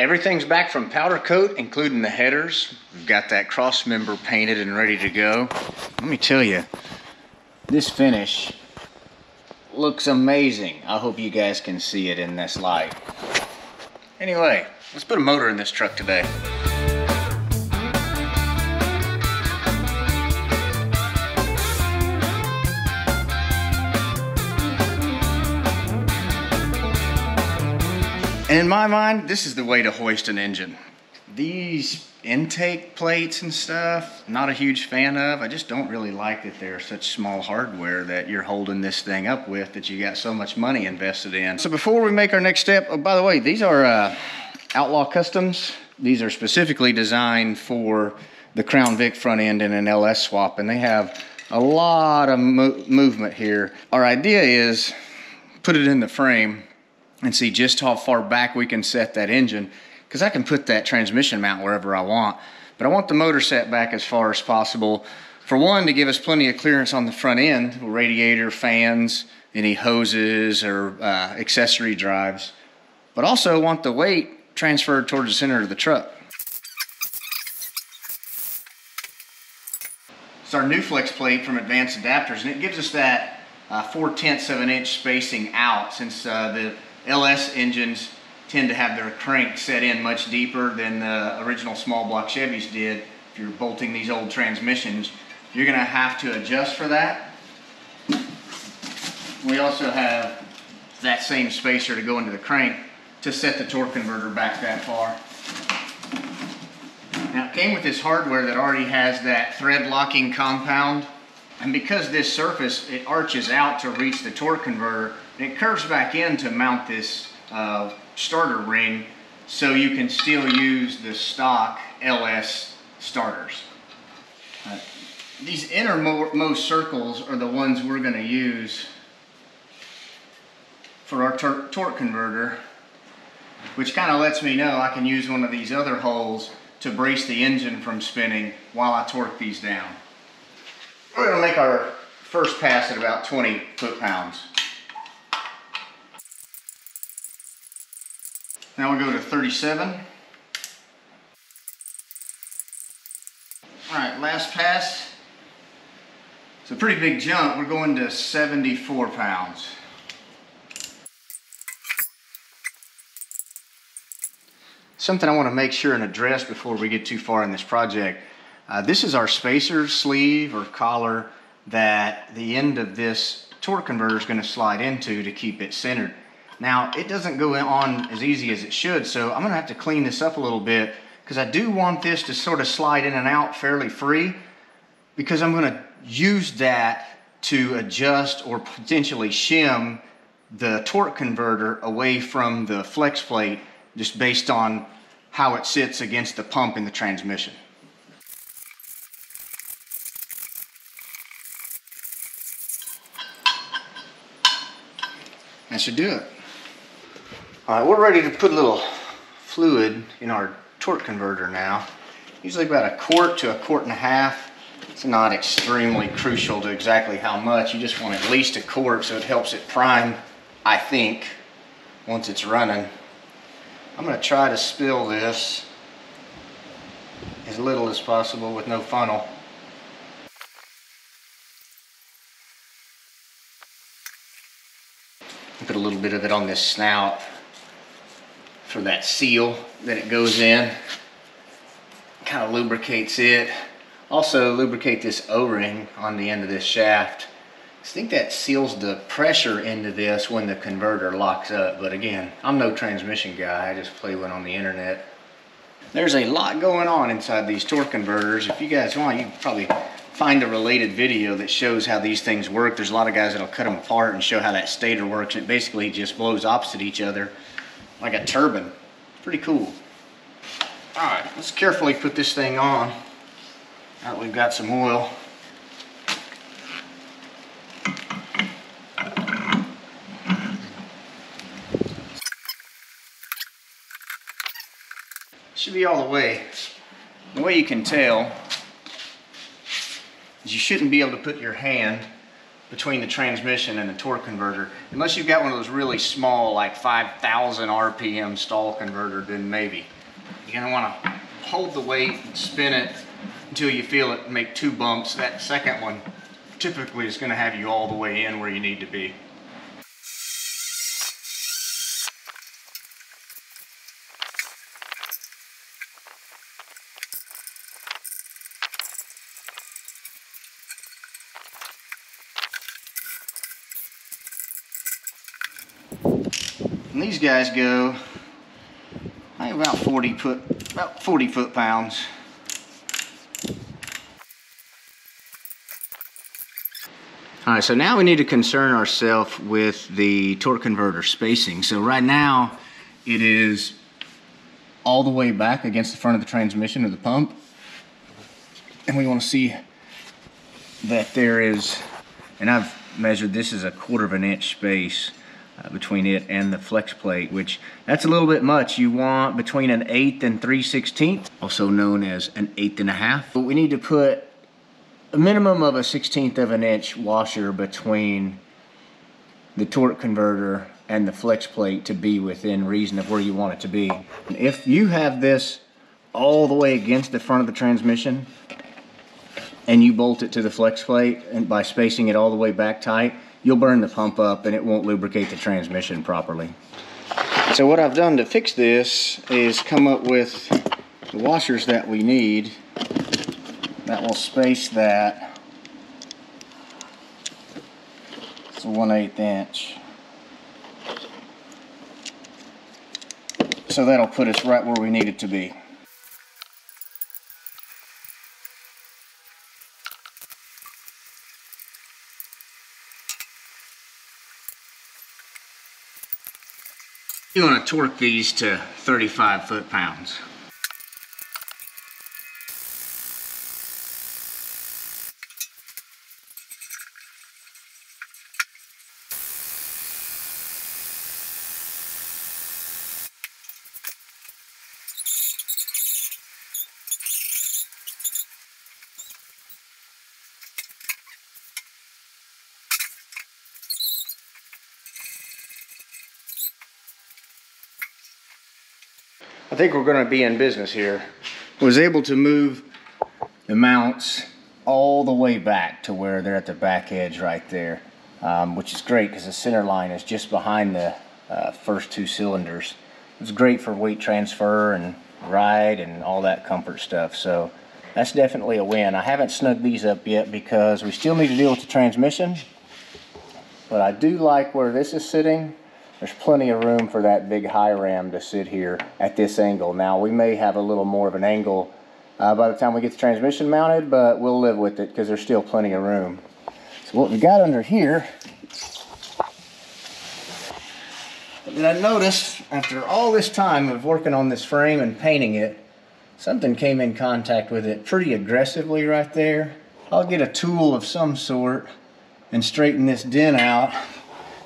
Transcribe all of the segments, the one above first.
Everything's back from powder coat, including the headers. We've got that cross member painted and ready to go. Let me tell you, this finish looks amazing. I hope you guys can see it in this light. Anyway, let's put a motor in this truck today. And in my mind, this is the way to hoist an engine. These intake plates and stuff, not a huge fan of. I just don't really like that they're such small hardware that you're holding this thing up with, that you got so much money invested in. So before we make our next step, oh, by the way, these are Outlaw Customs. These are specifically designed for the Crown Vic front end in an LS swap, and they have a lot of movement here. Our idea is put it in the frame and see just how far back we can set that engine, because I can put that transmission mount wherever I want, but I want the motor set back as far as possible. For one, to give us plenty of clearance on the front end, radiator, fans, any hoses or accessory drives, but also want the weight transferred towards the center of the truck. It's our new flex plate from Advanced Adapters, and it gives us that 4/10 of an inch spacing out, since the LS engines tend to have their crank set in much deeper than the original small block Chevys did. If you're bolting these old transmissions, you're going to have to adjust for that. We also have that same spacer to go into the crank to set the torque converter back that far. Now, it came with this hardware that already has that thread locking compound, and because this surface, it arches out to reach the torque converter, and it curves back in to mount this starter ring, so you can still use the stock LS starters. These innermost circles are the ones we're going to use for our torque converter, which kind of lets me know I can use one of these other holes to brace the engine from spinning while I torque these down. We're going to make our first pass at about 20 foot-pounds. Now we'll go to 37. All right, last pass. It's a pretty big jump. We're going to 74 pounds. Something I want to make sure and address before we get too far in this project. This is our spacer sleeve or collar that the end of this torque converter is going to slide into to keep it centered. Now, it doesn't go on as easy as it should, so I'm going to have to clean this up a little bit, because I do want this to sort of slide in and out fairly free, because I'm going to use that to adjust or potentially shim the torque converter away from the flex plate, just based on how it sits against the pump in the transmission. That should do it. All right, we're ready to put a little fluid in our torque converter now. Usually about 1/4 to 1.5 quarts. It's not extremely crucial to exactly how much. You just want at least 1 quart, so it helps it prime, I think, once it's running. I'm going to try to spill this as little as possible with no funnel. Put a little bit of it on this snout for that seal that it goes in. Kind of lubricates it. Also lubricate this O-ring on the end of this shaft. I think that seals the pressure into this when the converter locks up, but again, I'm no transmission guy, I just play one on the internet. There's a lot going on inside these torque converters. If you guys want, you can probably find a related video that shows how these things work. There's a lot of guys that'll cut them apart and show how that stator works. It basically just blows opposite each other like a turbine. It's pretty cool. All right, let's carefully put this thing on. Now that we've got some oil. Should be all the way. The way you can tell is you shouldn't be able to put your hand between the transmission and the torque converter. Unless you've got one of those really small, like 5,000 RPM stall converter, then maybe. You're gonna wanna hold the weight and spin it until you feel it make 2 bumps. That second one typically is gonna have you all the way in where you need to be. And these guys go, I think about 40 foot-pounds. All right, so now we need to concern ourselves with the torque converter spacing. So right now, it is all the way back against the front of the transmission of the pump. And we want to see that there is, and I've measured this is a 1/4 inch space between it and the flex plate, which that's a little bit much. You want between an 1/8 and 3/16, also known as an 1/8 1/2. But we need to put a minimum of a 1/16 of an inch washer between the torque converter and the flex plate to be within reason of where you want it to be. If you have this all the way against the front of the transmission and you bolt it to the flex plate, and by spacing it all the way back tight, you'll burn the pump up and it won't lubricate the transmission properly. So what I've done to fix this is come up with the washers that we need that will space that. It's a 1/8 inch. So that'll put us right where we need it to be. You want to torque these to 35 foot-pounds. I think we're going to be in business here. Was able to move the mounts all the way back to where they're at the back edge right there, which is great because the center line is just behind the first 2 cylinders. It's great for weight transfer and ride and all that comfort stuff. So that's definitely a win. I haven't snugged these up yet because we still need to deal with the transmission, but I do like where this is sitting. There's plenty of room for that big high ram to sit here at this angle. Now we may have a little more of an angle by the time we get the transmission mounted, but we'll live with it because there's still plenty of room. So what we got under here, that I noticed after all this time of working on this frame and painting it, something came in contact with it pretty aggressively right there. I'll get a tool of some sort and straighten this dent out,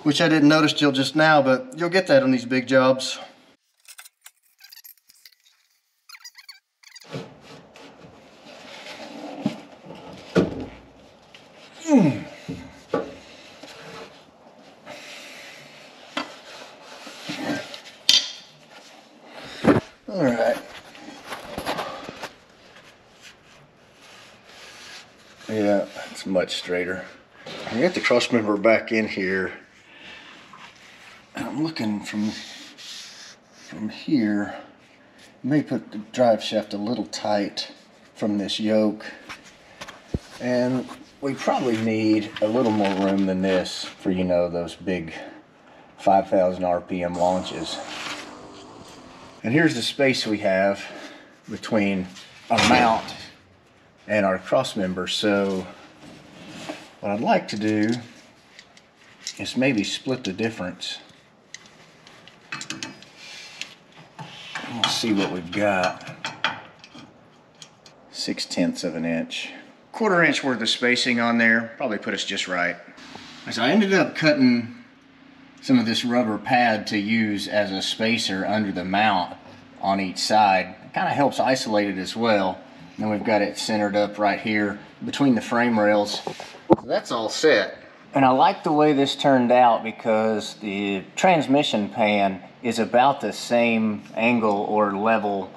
which I didn't notice till just now, but you'll get that on these big jobs. All right. Yeah, it's much straighter. I got the cross member back in here. I'm looking from here. May put the drive shaft a little tight from this yoke, and we probably need a little more room than this for, you know, those big 5,000 RPM launches. And here's the space we have between our mount and our cross member. So what I'd like to do is maybe split the difference. Let's see what we've got. 6/10 of an inch. 1/4 inch worth of spacing on there, probably put us just right. So I ended up cutting some of this rubber pad to use as a spacer under the mount on each side. It kind of helps isolate it as well. And then we've got it centered up right here between the frame rails. So that's all set. And I like the way this turned out because the transmission pan is about the same angle or level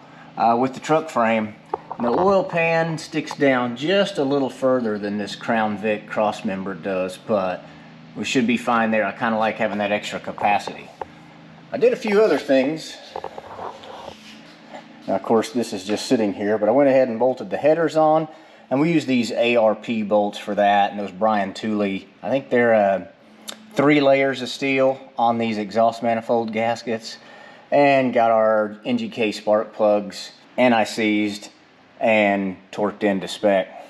with the truck frame. And the oil pan sticks down just a little further than this Crown Vic crossmember does, but we should be fine there. I kind of like having that extra capacity. I did a few other things. Now, of course, this is just sitting here, but I went ahead and bolted the headers on. And we use these ARP bolts for that, and those Brian Tooley. I think they're 3 layers of steel on these exhaust manifold gaskets. And got our NGK spark plugs anti-seized and torqued into spec.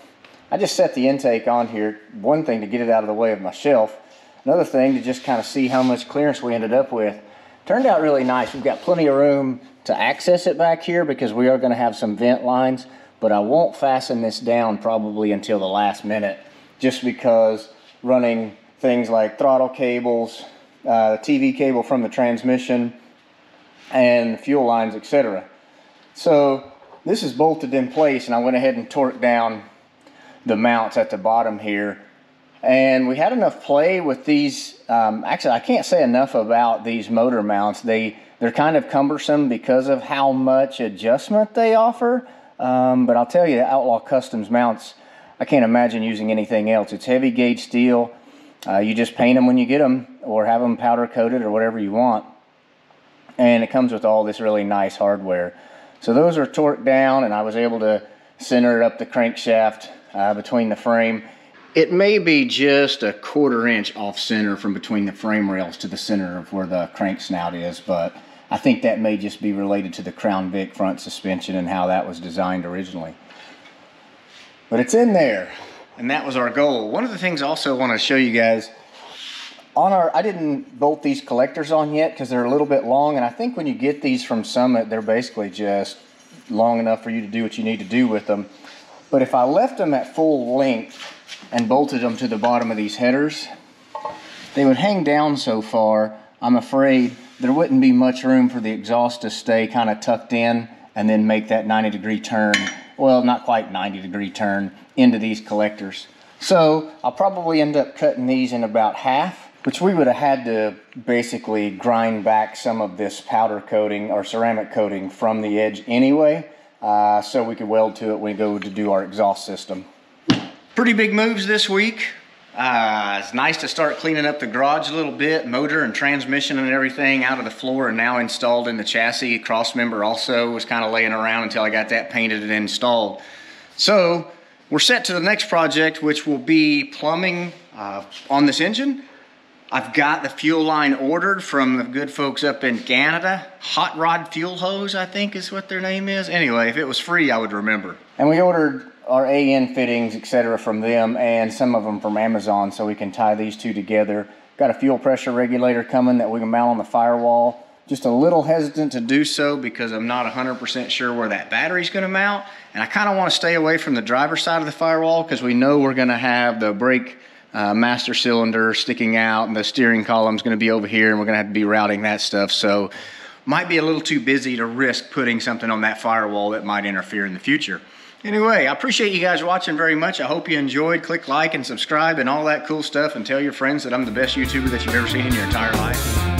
I just set the intake on here. One thing to get it out of the way of my shelf. Another thing to just kind of see how much clearance we ended up with. Turned out really nice. We've got plenty of room to access it back here because we are going to have some vent lines. But I won't fasten this down probably until the last minute, just because running things like throttle cables, the TV cable from the transmission, and fuel lines, etc. So this is bolted in place, and I went ahead and torqued down the mounts at the bottom here. And we had enough play with these. Actually, I can't say enough about these motor mounts. They're kind of cumbersome because of how much adjustment they offer. But I'll tell you, the Outlaw Customs mounts, I can't imagine using anything else. It's heavy gauge steel. You just paint them when you get them, or have them powder coated, or whatever you want. And it comes with all this really nice hardware. So those are torqued down, and I was able to center it up the crankshaft between the frame. It may be just a 1/4 inch off center from between the frame rails to the center of where the crank snout is, but I think that may just be related to the Crown Vic front suspension and how that was designed originally. But it's in there, and that was our goal. One of the things I also want to show you guys, I didn't bolt these collectors on yet because they're a little bit long, and I think when you get these from Summit, they're basically just long enough for you to do what you need to do with them. But if I left them at full length and bolted them to the bottom of these headers, they would hang down so far, I'm afraid there wouldn't be much room for the exhaust to stay kind of tucked in and then make that 90-degree turn, well, not quite 90-degree turn, into these collectors. So I'll probably end up cutting these in about half, which we would have had to basically grind back some of this powder coating or ceramic coating from the edge anyway, so we could weld to it when we go to do our exhaust system. Pretty big moves this week. It's nice to start cleaning up the garage a little bit. Motor and transmission and everything out of the floor and now installed in the chassis. Crossmember also was kind of laying around until I got that painted and installed. So we're set to the next project, which will be plumbing on this engine. I've got the fuel line ordered from the good folks up in Canada. Hot Rod Fuel Hose, I think is what their name is. Anyway, if it was free, I would remember. And we ordered our AN fittings, etc. from them, and some of them from Amazon, so we can tie these two together. Got a fuel pressure regulator coming that we can mount on the firewall. Just a little hesitant to do so because I'm not 100% sure where that battery's going to mount, and I kind of want to stay away from the driver's side of the firewall because we know we're going to have the brake master cylinder sticking out, and the steering column's going to be over here, and we're going to have to be routing that stuff. So might be a little too busy to risk putting something on that firewall that might interfere in the future. Anyway, I appreciate you guys watching very much. I hope you enjoyed. Click like and subscribe and all that cool stuff, and tell your friends that I'm the best YouTuber that you've ever seen in your entire life.